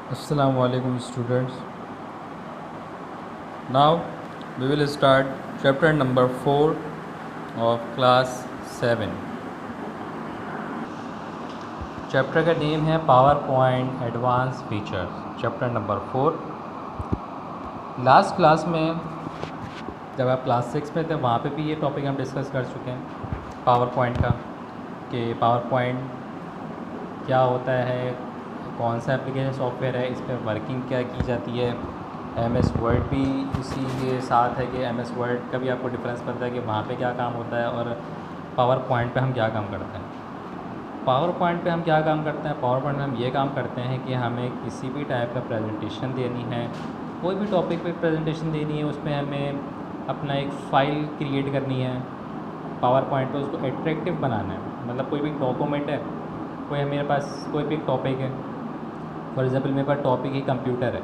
Assalamu alaikum students. Now we will start chapter number 4 of class 7. Chapter का name है power point advance features. Chapter number 4। Last class में जब आप class 6 में थे वहाँ पे भी ये टॉपिक हम डिस्कस कर चुके हैं पावर पॉइंट का, कि पावर पॉइंट क्या होता है, कौन सा एप्लीकेशन सॉफ्टवेयर है, इस पर वर्किंग क्या की जाती है। MS वर्ड भी इसी के साथ है कि MS वर्ड का भी आपको डिफरेंस पता है कि वहाँ पे क्या काम होता है और पावर पॉइंट पे हम क्या काम करते हैं। पावर पॉइंट पे हम क्या काम करते हैं, पावर पॉइंट में हम ये काम करते हैं कि हमें किसी भी टाइप का प्रेजेंटेशन देनी है, कोई भी टॉपिक पे प्रेजेंटेशन देनी है, उसमें हमें अपना एक फ़ाइल क्रिएट करनी है पावर पॉइंट पे, उसको एट्रैक्टिव बनाना है। मतलब कोई भी डॉक्यूमेंट है, कोई मेरे पास कोई भी एक टॉपिक है, फॉर एग्ज़ाम्पल मेरे पास टॉपिक ही कंप्यूटर है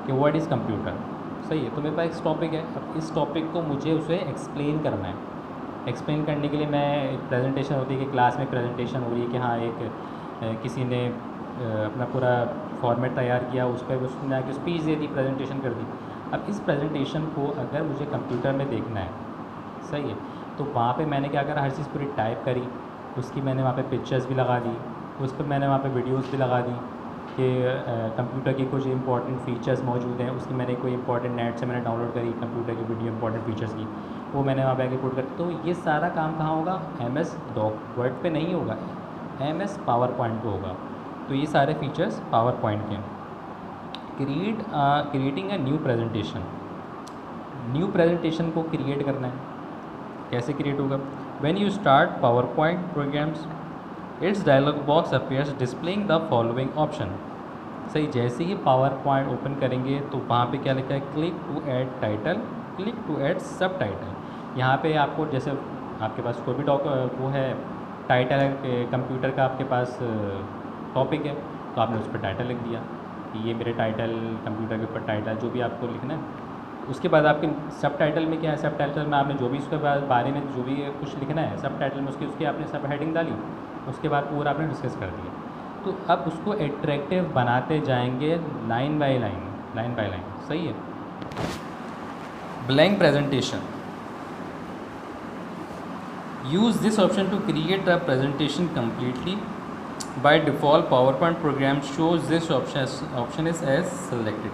कि व्हाट इज़ कंप्यूटर, सही है। तो मेरे पास एक टॉपिक है, अब इस टॉपिक को मुझे उसे एक्सप्लेन करना है। एक्सप्लेन करने के लिए मैं एक प्रेजेंटेशन होती है कि क्लास में प्रेजेंटेशन हो रही है कि हाँ एक किसी ने अपना पूरा फॉर्मेट तैयार किया, उस पर उसने आके स्पीच दे दी, प्रेजेंटेशन कर दी। अब इस प्रेजेंटेशन को अगर मुझे कंप्यूटर में देखना है, सही है, तो वहाँ पे मैंने क्या करा, हर चीज़ पूरी टाइप करी, उसकी मैंने वहाँ पे पिक्चर्स भी लगा दी, उस पर मैंने वहाँ पे वीडियोस भी लगा दी कि कंप्यूटर की कुछ इंपॉर्टेंट फ़ीचर्स मौजूद हैं। उसकी मैंने कोई इंपॉर्टेंट नेट से मैंने डाउनलोड करी कंप्यूटर की वीडियो इंपॉर्टेंट फ़ीचर्स की, वो मैंने वहाँ पे आके पुट कर। तो ये सारा काम कहाँ होगा, MS डॉक वर्ड पे नहीं होगा, MS पावर पॉइंट पे होगा। तो ये सारे फीचर्स पावर पॉइंट के। Creating a new presentation, new presentation को क्रिएट करना है। कैसे क्रिएट होगा, when you start power point programs it's dialog box appears displaying the following option. सही, जैसे ही पावर पॉइंट ओपन करेंगे तो वहाँ पे क्या लिखा है, click to add title, click to add sub title. यहाँ पे आपको जैसे आपके पास कोई भी वो है टाइटल है कि कंप्यूटर का आपके पास टॉपिक है, तो आपने उस पर टाइटल लिख दिया कि ये मेरे टाइटल कंप्यूटर के ऊपर टाइटल जो भी आपको लिखना है। उसके बाद आपके सब टाइटल में क्या है, सब टाइटल में आपने जो भी उसके बारे में जो भी कुछ लिखना है सब टाइटल में, उसकी आपने सब हेडिंग डाली, उसके बाद पूरा आपने डिस्कस कर दिया। तो अब उसको एट्रैक्टिव बनाते जाएंगे line by line, line by line, सही है। Blank presentation, use this option to create a presentation completely. By default power point program shows this option is as selected.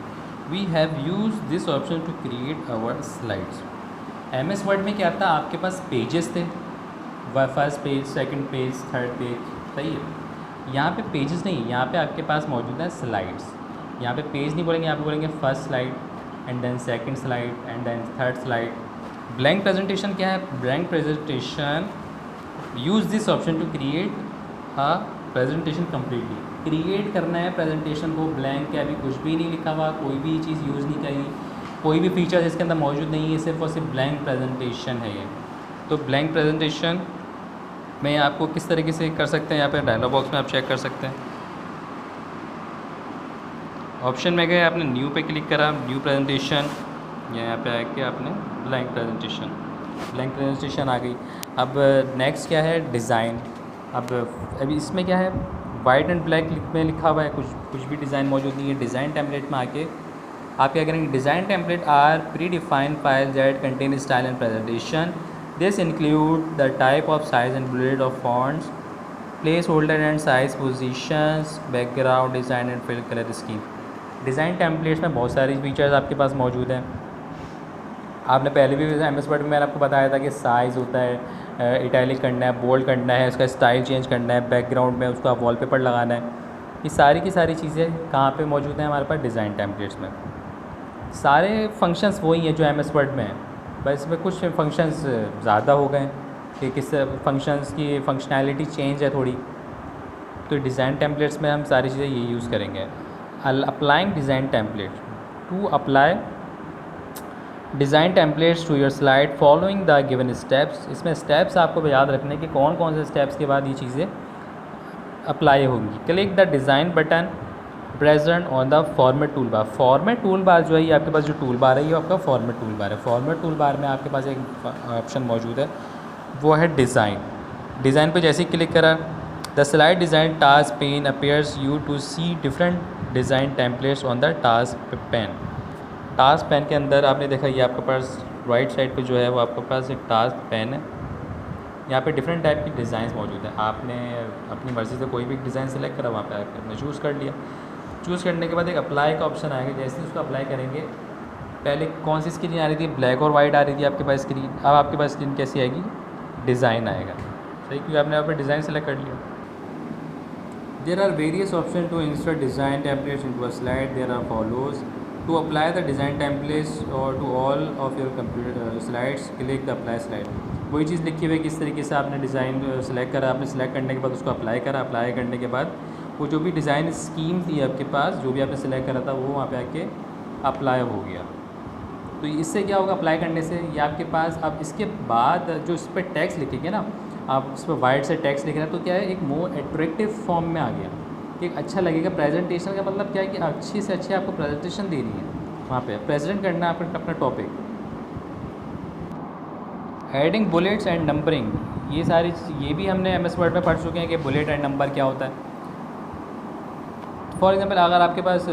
We have use this option to create our slides. MS word में क्या था, आपके पास pages थे, first page, second page, third page, सही है। यहाँ पे पेजेस नहीं, यहाँ पे आपके पास मौजूद है स्लाइड्स। यहाँ पे पेज नहीं बोलेंगे, यहाँ पे बोलेंगे first slide and then second slide and then third slide. Blank presentation क्या है, blank presentation use this option to create a presentation completely. Create करना है प्रेजेंटेशन को ब्लैंक के, अभी कुछ भी नहीं लिखा हुआ, कोई भी चीज़ यूज़ नहीं करी, कोई भी फीचर्स इसके अंदर मौजूद नहीं है, सिर्फ और सिर्फ ब्लैंक प्रेजेंटेशन है ये। तो ब्लैंक प्रेजेंटेशन में आपको किस तरीके से कर सकते हैं, यहाँ पे डायलॉग बॉक्स में आप चेक कर सकते हैं। ऑप्शन में गए, आपने न्यू पे क्लिक करा, न्यू प्रेजेंटेशन, यहाँ पे आके आपने ब्लैंक प्रेजेंटेशन, ब्लैंक प्रेजेंटेशन आ गई। अब नेक्स्ट क्या है, डिज़ाइन। अब अभी इसमें क्या है, वाइट एंड ब्लैक में लिखा हुआ है, कुछ भी डिज़ाइन मौजूद नहीं है। डिज़ाइन टेम्पलेट में आके आप क्या करेंगे, design template are pre defined file that contain style and presentation. This include the type of size and bullet of fonts, place holder and size positions, background design and fill colour scheme. Design templates में बहुत सारी features आपके पास मौजूद हैं। आपने पहले भी MS word में मैंने आपको बताया था कि साइज़ होता है, इटैलिक करना है, बोल्ड करना है, उसका स्टाइल चेंज करना है, बैकग्राउंड में उसका वॉलपेपर लगाना है। ये सारी की सारी चीज़ें कहाँ पे मौजूद हैं, हमारे पास डिज़ाइन टेम्पलेट्स में। सारे फंक्शंस वही हैं जो MS वर्ड में हैं, बस इसमें कुछ फंक्शंस ज़्यादा हो गए कि किस फंक्शंस की फंक्शनैलिटी चेंज है थोड़ी। तो डिज़ाइन टेम्पलेट्स में हम सारी चीज़ें ये यूज़ करेंगे। Applying design template, to apply design templates to your slide following the given steps. इसमें स्टेप्स आपको याद रखने कि कौन कौन से स्टेप्स के बाद ये चीज़ें अप्लाई होंगी। Click the design button present on the format tool bar. Format tool bar जो है, ये आपके पास जो टूल बार है ये आपका फॉर्मेट टूल बार है। फॉर्मेट टूल बार में आपके पास एक ऑप्शन मौजूद है, वो है डिज़ाइन। डिज़ाइन पे जैसे ही क्लिक करा, the slide design task pane appears you to see different design templates on the task pane. Task pane के अंदर आपने देखा ये आपके पास राइट साइड पे जो है वो आपके पास एक टास्क पेन है। यहाँ पे डिफरेंट टाइप की डिज़ाइंस मौजूद हैं। आपने अपनी मर्ज़ी से कोई भी डिज़ाइन सेलेक्ट करा, वहाँ पे आकर आपने चूज़ कर लिया। चूज़ करने के बाद एक अप्लाई का ऑप्शन आएगा। जैसे ही उसको अप्लाई करेंगे, पहले कौन सी स्क्रीन आ रही थी, ब्लैक और वाइट आ रही थी आपके पास स्क्रीन। अब आपके पास स्क्रीन कैसी आएगी, डिज़ाइन आएगा। सही, क्योंकि आपने यहाँ पर डिज़ाइन सेलेक्ट कर लिया। There are various options to insert design templates into a slide. There are follows. To apply the design templates or to all of your computer slides, click the apply slide. वही चीज़ लिखी हुई है, किस तरीके से आपने डिज़ाइन सेलेक्ट करा, आपने सेलेक्ट करने के बाद उसको अप्लाई करा। अप्लाई करने के बाद वो जो भी डिज़ाइन स्कीम थी आपके पास, जो भी आपने सेलेक्ट करा था, वो वहाँ पे आके अप्लाई हो गया। तो इससे क्या होगा, अप्लाई करने से ये आपके पास, अब इसके बाद जो इस पर टैक्स लिखेंगे ना, आप उस पर वाइट से टैक्स लिख रहे हैं, तो क्या है, एक मोर एट्रैक्टिव फॉर्म में आ गया, एक अच्छा लगेगा। प्रेजेंटेशन का मतलब क्या है कि अच्छी से अच्छी आपको प्रेजेंटेशन देनी है, वहाँ पे प्रेजेंट करना है आपको अपना topic. Adding bullets and numbering, ये सारी ये भी हमने MS वर्ड में पढ़ चुके हैं कि बुलेट एंड नंबर क्या होता है। फॉर एग्जांपल, अगर आपके पास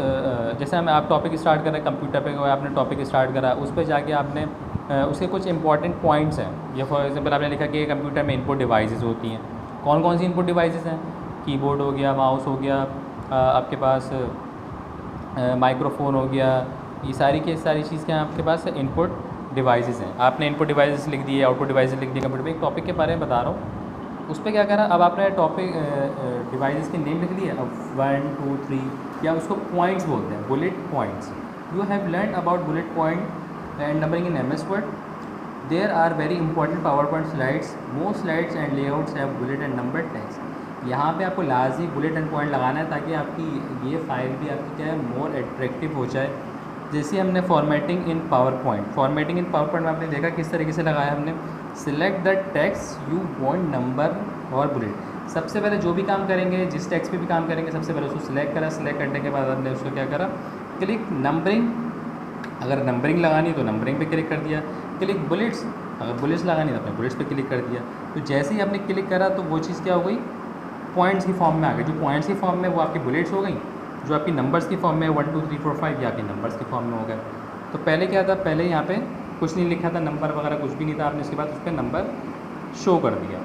जैसे आप टॉपिक स्टार्ट कर रहे हैं, कंप्यूटर पे आपने टॉपिक स्टार्ट करा, उस पर जाके आपने उसके कुछ इंपॉर्टेंट पॉइंट्स हैं। ये फॉर एग्जांपल आपने लिखा कि कंप्यूटर में इनपुट डिवाइसेस होती हैं। कौन कौन सी इनपुट डिवाइसेस हैं, कीबोर्ड हो गया, माउस हो गया, आपके पास माइक्रोफोन हो गया, ये सारी की सारी चीज़ क्या आपके पास इनपुट डिवाइसेस हैं। आपने इनपुट डिवाइसेस लिख दिए, आउटपुट डिवाइसेस लिख दिए। कंप्यूटर में एक टॉपिक के बारे में बता रहा हूँ, उस पर क्या करा, अब आपने टॉपिक डिवाइसेस के नेम लिख लिए। अब 1 2 3 या उसको पॉइंट्स बोलते हैं, bullet points. You have learn about bullet point and numbering in MS word. There are very important PowerPoint slides, most slides and layouts have bullet and number text. यहाँ पे आपको लाजमी बुलेट एंड पॉइंट लगाना है, ताकि आपकी ये file भी आपकी क्या है, मोर एट्रैक्टिव हो जाए। जैसे हमने फॉर्मेटिंग इन पावर पॉइंट, फॉर्मेटिंग इन पावर पॉइंट में आपने देखा किस तरीके से लगाया हमने। Select the text you want number और बुलेट। सबसे पहले जो भी काम करेंगे, जिस टेक्स्ट पे भी काम करेंगे, सबसे पहले उसको सिलेक्ट करा। सिलेक्ट करने के बाद हमने उसको क्या करा, क्लिक नंबरिंग। अगर नंबरिंग लगानी तो नंबरिंग पे क्लिक कर दिया। क्लिक बुलेट्स, अगर बुलेट्स लगानी तो अपने बुलेट्स पे क्लिक कर दिया। तो जैसे ही आपने क्लिक करा तो वो चीज़ क्या हो गई, पॉइंट्स की फॉर्म में आ गई। जो पॉइंट्स की फॉर्म में वो आपकी बुलेट्स हो गई, जो आपकी नंबर्स की फॉर्म में 1 2 3 4 5 ये आपकी नंबर्स की फॉर्म में हो गए। तो पहले क्या था, पहले यहाँ पे कुछ नहीं लिखा था, नंबर वगैरह कुछ भी नहीं था। आपने इसके बाद उस पर नंबर शो कर दिया।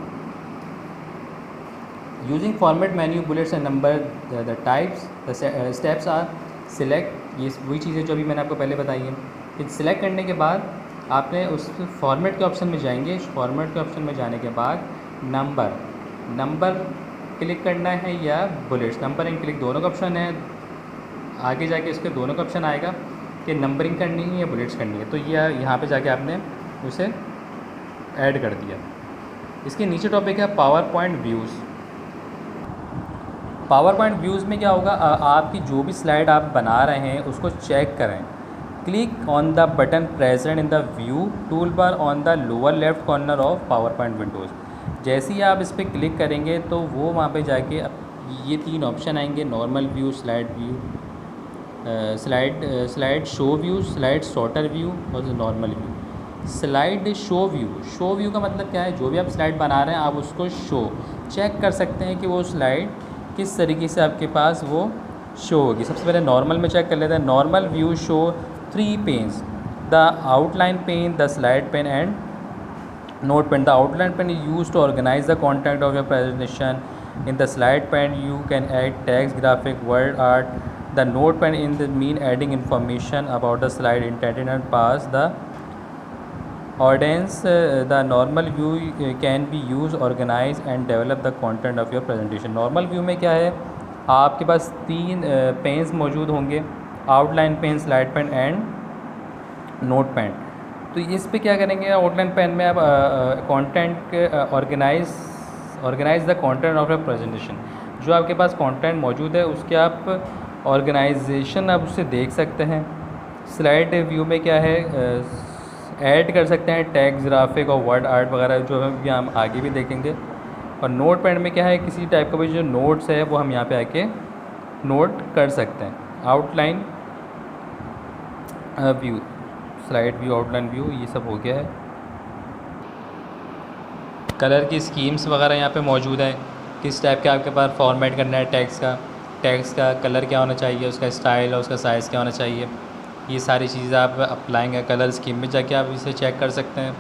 Using format menu bullets and number, the types, the steps are select. ये वही चीज़ें जो अभी मैंने आपको पहले बताई हैं। फिर सिलेक्ट करने के बाद आपने उस फॉर्मेट के ऑप्शन में जाएंगे। फॉर्मेट के ऑप्शन में जाने के बाद नंबर क्लिक करना है या बुलेट्स। नंबर एंड क्लिक दोनों का ऑप्शन है। आगे जाके इसके दोनों का ऑप्शन आएगा कि नंबरिंग करनी है या बुलेट्स करनी है। तो ये यहाँ पे जाके आपने उसे ऐड कर दिया। इसके नीचे टॉपिक है power point views. Power point views में क्या होगा, आपकी जो भी स्लाइड आप बना रहे हैं उसको चेक करें। Click on the button present in the view tool bar on the lower left corner of power point Windows. जैसे ही आप इस पर क्लिक करेंगे तो वो वहाँ पे जाके ये 3 ऑप्शन आएंगे, normal view, slide view, slide show view, slide sorter view और normal view. Slide show view का मतलब क्या है, जो भी आप स्लाइड बना रहे हैं आप उसको शो चेक कर सकते हैं कि वो स्लाइड किस तरीके से आपके पास वो शो होगी। सबसे पहले नॉर्मल में चेक कर लेते हैं। Normal view show 3 panes, the outline pane, the slide pane and note pane. The outline pane is used to organize the content of your presentation. In the slide pane you can add text, graphic, word art. The note pen in the mean adding information about the slide intended and pass the audience. The normal view can be used, organize and develop the content of your presentation. Normal view में क्या है, आपके पास 3 panes मौजूद होंगे, outline pane, slide pane and note pane. तो इस पे क्या करेंगे, आउटलाइन पेन में आप content organize the content of your presentation. जो आपके पास कंटेंट मौजूद है उसके आप ऑर्गेनाइजेशन आप उससे देख सकते हैं। स्लाइड व्यू में क्या है, ऐड कर सकते हैं टेक्स्ट, ग्राफिक और वर्ड आर्ट वगैरह, जो अभी हम आगे भी देखेंगे। और नोट पैड में क्या है, किसी टाइप का भी जो नोट्स है वो हम यहाँ पे आके नोट कर सकते हैं। Outline view, slide view, outline view, ये सब हो गया है। कलर की स्कीम्स वगैरह यहाँ पे मौजूद है, किस टाइप के आपके पास फॉर्मेट करना है टेक्स्ट का। टेक्स्ट का कलर क्या होना चाहिए, उसका स्टाइल और उसका साइज़ क्या होना चाहिए, ये सारी चीज़ें आप अप्लाइंग कलर स्कीम में जाके आप इसे चेक कर सकते हैं।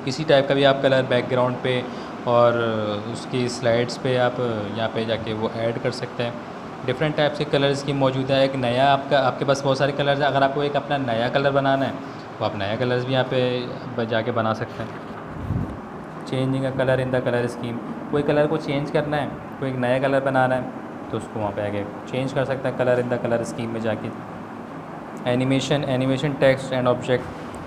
किसी टाइप का भी आप कलर बैकग्राउंड पे और उसकी स्लाइड्स पे आप यहाँ पे जाके वो ऐड कर सकते हैं। डिफरेंट टाइप से कलर स्कीम मौजूद है। एक नया आपके पास बहुत सारे कलर्स हैं। अगर आपको एक अपना नया कलर बनाना है तो आप नया कलर्स भी यहाँ पे जाके बना सकते हैं। Changing a colour in the colour scheme, कोई कलर को चेंज करना है, कोई एक नया कलर बनाना है तो उसको वहाँ पे आगे चेंज कर सकते हैं colour in the colour scheme में जाके। एनिमेशन टेक्स्ट एंड ऑब्जेक्ट,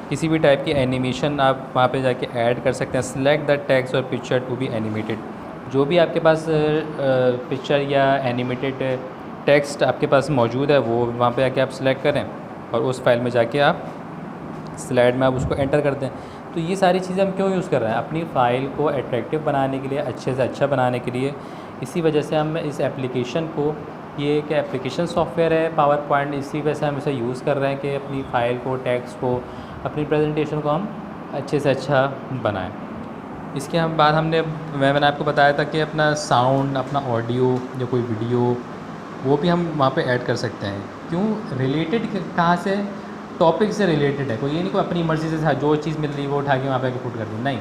किसी भी टाइप की एनिमेशन आप वहाँ पे जाके ऐड कर सकते हैं। सिलेक्ट द टेक्स्ट और पिक्चर टू बी एनिमेटेड, जो भी आपके पास पिक्चर या एनिमेटेड टेक्स्ट आपके पास मौजूद है वो वहाँ पे आके आप सिलेक्ट करें और उस फाइल में जाके आप स्लाइड में आप उसको एंटर कर दें। तो ये सारी चीज़ें हम क्यों यूज़ कर रहे हैं? अपनी फ़ाइल को अट्रैक्टिव बनाने के लिए, अच्छे से अच्छा बनाने के लिए। इसी वजह से हम इस एप्लीकेशन को, ये एक एप्लीकेशन सॉफ्टवेयर है पावर पॉइंट, इसी वजह से हम इसे यूज़ कर रहे हैं कि अपनी फ़ाइल को, टेक्स्ट को, अपनी प्रेजेंटेशन को हम अच्छे से अच्छा बनाएं। इसके हम बाद मैंने आपको बताया था कि अपना साउंड, अपना ऑडियो या कोई वीडियो वो भी हम वहाँ पे ऐड कर सकते हैं। क्यों? रिलेटेड कहाँ से? टॉपिक से रिलेटेड है। कोई ये नहीं कोई अपनी मर्ज़ी से जो चीज़ मिल रही है वो उठा के वहाँ पे पुट कर दी, नहीं।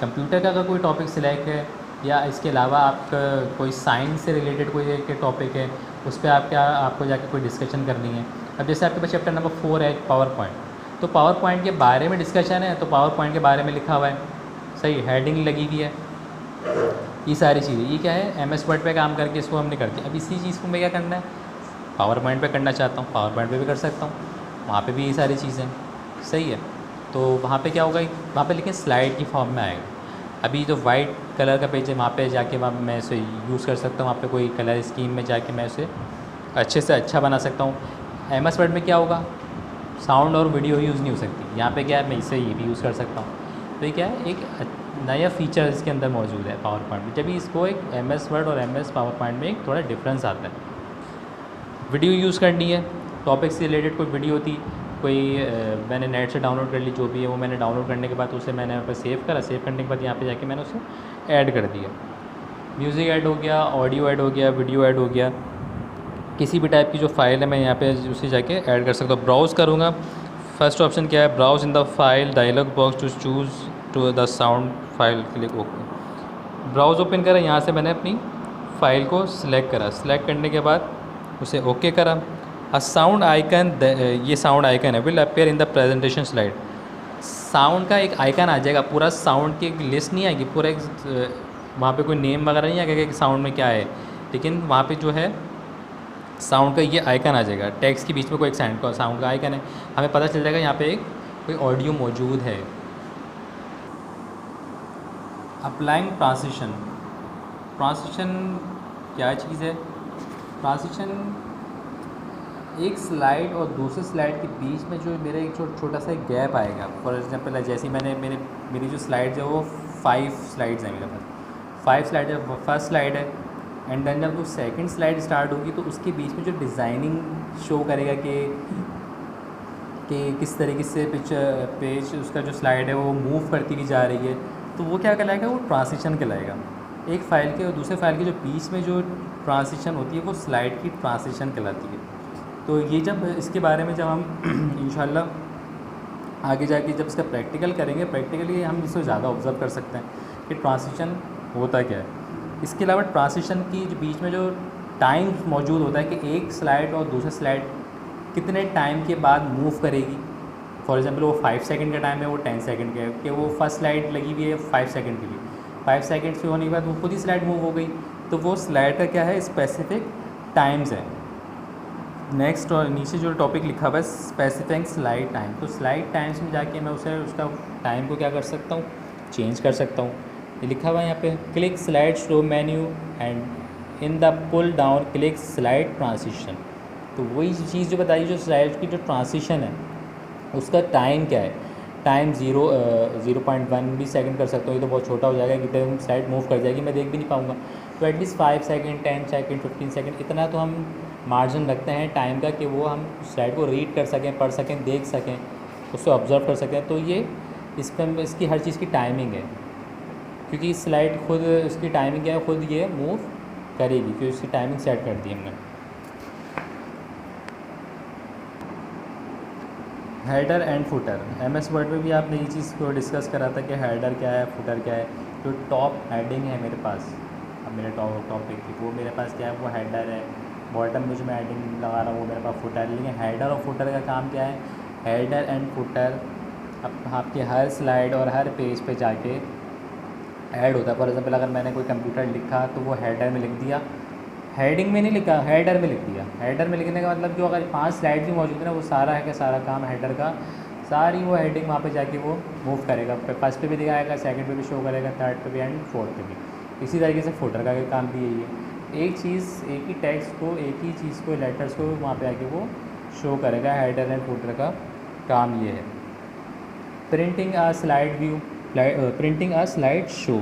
कंप्यूटर का अगर कोई टॉपिक सिलेक्ट है या इसके अलावा आपका कोई साइंस से रिलेटेड कोई एक टॉपिक है, उस पर आपको जाके कोई डिस्कशन करनी है। अब जैसे आपके पास चैप्टर नंबर 4 है पावर पॉइंट, तो पावर पॉइंट के बारे में डिस्कशन है, तो पावर पॉइंट के बारे में लिखा हुआ है, सही, हेडिंग लगी हुई है, ये सारी चीज़ें। ये क्या है? MS वर्ड पे काम करके इसको हमने कर दिया। अब इसी चीज़ को मैं क्या करना है, पावर पॉइंट पे करना चाहता हूँ, पावर पॉइंट पे भी कर सकता हूँ, वहाँ पे भी ये सारी चीज़ें, सही है। तो वहाँ पे क्या होगा, वहाँ पे लेकिन स्लाइड की फॉर्म में आएगा। अभी जो वाइट कलर का पेज है वहाँ पे जाके मैं इसे यूज़ कर सकता हूँ, वहाँ पे कोई कलर स्कीम में जाके मैं उसे अच्छे से अच्छा बना सकता हूँ। MS वर्ड में क्या होगा, साउंड और वीडियो यूज़ नहीं हो सकती, यहाँ पे क्या है, मैं इसे ये भी यूज़ कर सकता हूँ। तो ये क्या है, एक नया फीचर इसके अंदर मौजूद है पावर पॉइंट में। जब इसको एक MS वर्ड और MS पावर पॉइंट में एक थोड़ा डिफरेंस आता है। वीडियो यूज़ करनी है, टॉपिक से रिलेटेड कोई वीडियो थी, कोई मैंने नेट से डाउनलोड कर ली, जो भी है वो मैंने डाउनलोड करने के बाद उसे मैंने यहाँ पर सेव करा, सेव करने के बाद यहाँ पे जाके मैंने उसे ऐड कर दिया। म्यूज़िक ऐड हो गया, ऑडियो ऐड हो गया, वीडियो ऐड हो गया, किसी भी टाइप की जो फाइल है मैं यहाँ पे उसे जाके ऐड कर सकता हूँ। ब्राउज़ करूँगा, फर्स्ट ऑप्शन क्या है, browse in the file dialog box to choose to the sound file, click okay. Browse open करा, यहाँ से मैंने अपनी फ़ाइल को सिलेक्ट करा, सिलेक्ट करने के बाद उसे ओके करा। अ साउंड आइकन, ये साउंड आइकन है, will appear in the presentation slide. Sound का एक आइकन आ जाएगा, पूरा साउंड की एक लिस्ट नहीं आएगी, पूरा एक वहाँ पे कोई नेम वगैरह नहीं आएगा कि साउंड में क्या है, लेकिन वहाँ पे जो है साउंड का ये आइकन आ जाएगा। टेक्स्ट के बीच में कोई एक साउंड का आइकन है, हमें पता चल जाएगा यहाँ पे एक कोई ऑडियो मौजूद है। अप्लाइंग ट्रांसिशन, ट्रांसिशन क्या चीज़ है? ट्रांसिशन एक स्लाइड और दूसरे स्लाइड के बीच में जो मेरा एक छोटा सा एक गैप आएगा। फॉर एग्जांपल जैसे मेरी जो स्लाइड्स है वो 5 स्लाइड्स हैं मेरे पास, 5 स्लाइड है, फर्स्ट स्लाइड है, एंड देन जब वो सेकंड स्लाइड स्टार्ट होगी तो उसके बीच में जो डिज़ाइनिंग शो करेगा कि किस तरीके से पेज उसका जो स्लाइड है वो मूव करती हुई जा रही है, तो वो क्या कहलाएगा, वो ट्रांसिशन कहलाएगा। एक फ़ाइल के और दूसरे फाइल के जो बीच में जो ट्रांसिशन होती है वो स्लाइड की ट्रांसिशन कहलाती है। तो ये जब इसके बारे में जब हम इंशाल्लाह आगे जाके जब इसका प्रैक्टिकल करेंगे, प्रैक्टिकली हम इसको ज़्यादा ऑब्जर्व कर सकते हैं कि ट्रांसिशन होता क्या है। इसके अलावा ट्रांसिशन की जो बीच में जो टाइम मौजूद होता है कि एक स्लाइड और दूसरे स्लाइड कितने टाइम के बाद मूव करेगी। फॉर एग्जांपल वो 5 सेकंड का टाइम है, वो 10 सेकंड का है, कि वो फर्स्ट स्लाइड लगी हुई है 5 सेकंड के लिए, 5 सेकंड से होने के बाद वो खुद ही स्लाइड मूव हो गई, तो वो स्लाइड का क्या है, स्पेसिफिक टाइम्स है। नेक्स्ट और नीचे जो टॉपिक लिखा हुआ है स्पेसिफिक स्लाइड टाइम, तो स्लाइड टाइम्स में जाके मैं उसे उसका टाइम को क्या कर सकता हूँ, चेंज कर सकता हूँ। ये लिखा हुआ है यहाँ पे, click slide show menu and in the pull down click slide transition. तो वही चीज़ जो बताई, जो स्लाइड की जो ट्रांसिशन है उसका टाइम क्या है, टाइम 0.1 भी सेकंड कर सकता हूँ। ये तो बहुत छोटा हो जाएगा, कितने स्लाइड मूव कर जाएगी मैं देख भी नहीं पाऊँगा। तो एटलीस्ट 5 सेकंड, 10 सेकंड, 15 सेकंड, इतना तो हम मार्जिन रखते हैं टाइम का कि वो हम स्लाइड को रीड कर सकें, पढ़ सकें, देख सकें, उसको ऑब्ज़र्व कर सकें। तो ये इस पर इसकी हर चीज़ की टाइमिंग है, क्योंकि स्लाइड खुद इसकी टाइमिंग क्या है, खुद ये मूव करेगी, क्योंकि उसकी टाइमिंग सेट कर दी हमने। Header and footer, MS word में भी आपने ये चीज़ को डिस्कस करा था कि हेडर क्या है, फुटर क्या है। जो टॉप हेडिंग है मेरे पास, अब मेरे टॉपिक की वो मेरे पास क्या है, वो हेडर है। बॉटम में जो मैं हेडिंग लगा रहा हूँ वो मेरे पास फुटर है। लेकिन हेडर और फुटर का काम क्या है, हेडर एंड फुटर अब आपके हर स्लाइड और हर पेज पे जाके ऐड होता है। फॉर एग्जांपल अगर मैंने कोई कंप्यूटर लिखा तो वो हेडर में लिख दिया, हेडिंग में नहीं लिखा, हेडर में लिख दिया। हेडर में लिखने का मतलब जो अगर 5 स्लाइड भी मौजूद है ना, वो सारा है कि सारा काम हेडर का, सारी वो हेडिंग वहाँ पे जाके वो मूव करेगा। फर्स्ट पे भी दिखाएगा, सेकंड पे भी शो करेगा, थर्ड पे भी एंड फोर्थ पे भी। इसी तरीके से फुटर का काम भी यही है, एक चीज़, एक ही टेक्स्ट को, एक ही चीज़ को, लेटर्स को वहाँ पे आके वो शो करेगा। हेडर एंड फुटर का काम ये है। प्रिंटिंग आ स्लाइड व्यू, प्रिंटिंग आ स्लाइड शो,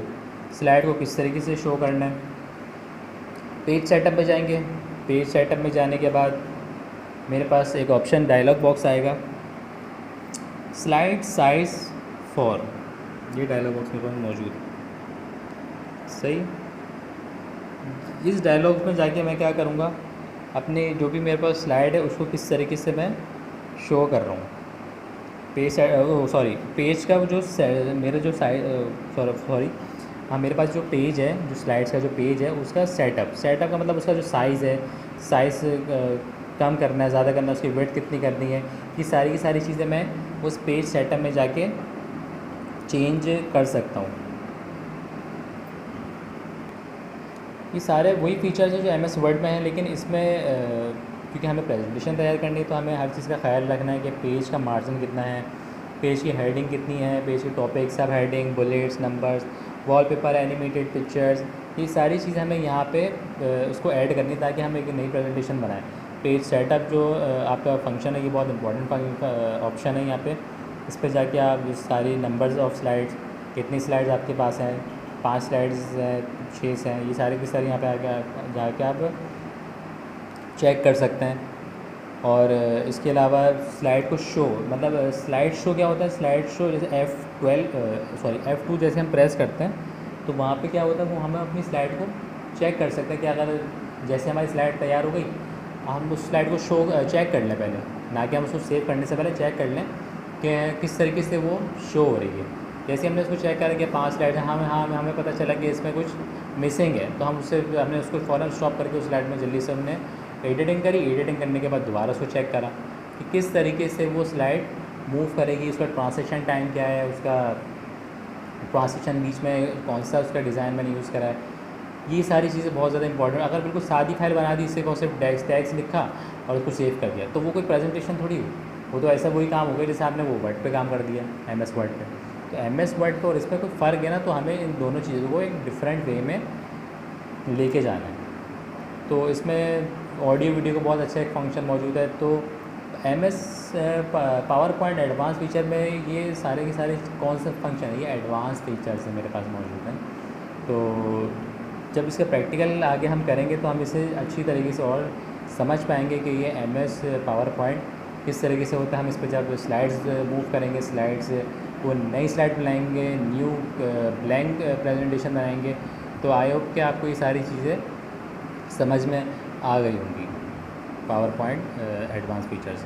स्लाइड को किस तरीके से शो करना है। पेज सेटअप में जाएंगे, पेज सेटअप में जाने के बाद मेरे पास एक ऑप्शन डायलॉग बॉक्स आएगा, स्लाइड साइज फॉर, ये डायलॉग बॉक्स मेरे पास मौजूद है। सही, इस डायलॉग में जाके मैं क्या करूँगा, अपने जो भी मेरे पास स्लाइड है उसको किस तरीके से मैं शो कर रहा हूँ। पेज सॉरी, पेज का जो मेरा जो सॉरी हाँ, मेरे पास जो पेज है, जो स्लाइड्स का जो पेज है उसका सेटअप का मतलब उसका जो साइज़ है, साइज़ कम करना है, ज़्यादा करना है, उसकी विड्थ कितनी करनी है, ये सारी की सारी चीज़ें मैं उस पेज सेटअप में जाके चेंज कर सकता हूँ। ये सारे वही फीचर्स हैं जो एमएस वर्ड में हैं, लेकिन इसमें क्योंकि हमें प्रेजेंटेशन तैयार करनी है तो हमें हर चीज़ का ख्याल रखना है कि पेज का मार्जिन कितना है, पेज की हेडिंग कितनी है, पेज की टॉपिक, सब heading, bullets, numbers, wallpaper, animated pictures, ये सारी चीज़ें हमें यहाँ पे उसको ऐड करनी है ताकि हम एक नई प्रेजेंटेशन बनाएं। पेज सेटअप जो आपका फंक्शन है, ये बहुत इंपॉर्टेंट ऑप्शन है यहाँ पे। इस पर जाके आप सारी नंबर्स ऑफ स्लाइड्स, कितनी स्लाइड्स आपके पास हैं, 5 स्लाइड्स हैं, 6 हैं, ये सारी की सारी यहाँ पे आके जाके आप चेक कर सकते हैं। और इसके अलावा स्लाइड को शो, मतलब स्लाइड शो क्या होता है, स्लाइड शो जैसे F2 जैसे हम प्रेस करते हैं तो वहाँ पे क्या होता है, वो हमें अपनी स्लाइड को चेक कर सकते हैं कि अगर जैसे हमारी स्लाइड तैयार हो गई, हम उस स्लाइड को शो चेक कर लें पहले, ना कि हम उसको सेव करने से पहले चेक कर लें कि किस तरीके से वो शो हो रही है। जैसे हमने उसको चेक करा कि 5 स्लाइड है, हमें पता चला कि इसमें कुछ मिसिंग है, तो हमने उसको फ़ौरन स्टॉप करके उस स्लाइड में जल्दी से हमने एडिटिंग करी। एडिटिंग करने के बाद दोबारा उसको चेक करा कि किस तरीके से वो स्लाइड मूव करेगी, उसका ट्रांसलेशन टाइम क्या है, उसका ट्रांसलेशन बीच में कौन सा उसका डिज़ाइन मैंने यूज़ करा है। ये सारी चीज़ें बहुत ज़्यादा इंपॉर्टेंट। अगर बिल्कुल सादी फाइल बना दी, इससे सिर्फ टैक्स लिखा और उसको सेव कर दिया, तो वो कोई प्रेजेंटेशन थोड़ी हुई, वो तो ऐसा वही काम हो गया जैसे आपने वो वर्ड पे काम कर दिया, एमएस वर्ड पे। तो एमएस वर्ड पे और इस पर कोई फ़र्क है ना, तो हमें इन दोनों चीज़ों को एक डिफरेंट वे में लेके जाना है। तो इसमें ऑडियो वीडियो का बहुत अच्छा एक फंक्शन मौजूद है। तो MS power point advance feature में ये सारे के सारे कौन से फंक्शन है, ये एडवांस फीचर्स हैं मेरे पास मौजूद हैं। तो जब इसका प्रैक्टिकल आगे हम करेंगे तो हम इसे अच्छी तरीके से और समझ पाएंगे कि ये एमएस पावर पॉइंट किस तरीके से होता है। हम इस पर जब स्लाइड्स मूव करेंगे, स्लाइड्स वो नई स्लाइड बनाएंगे, न्यू ब्लैंक प्रेजेंटेशन बनाएंगे, तो आई होप कि आपको ये सारी चीज़ें समझ में आ गई होंगी पावर पॉइंट एडवांस फीचर्स।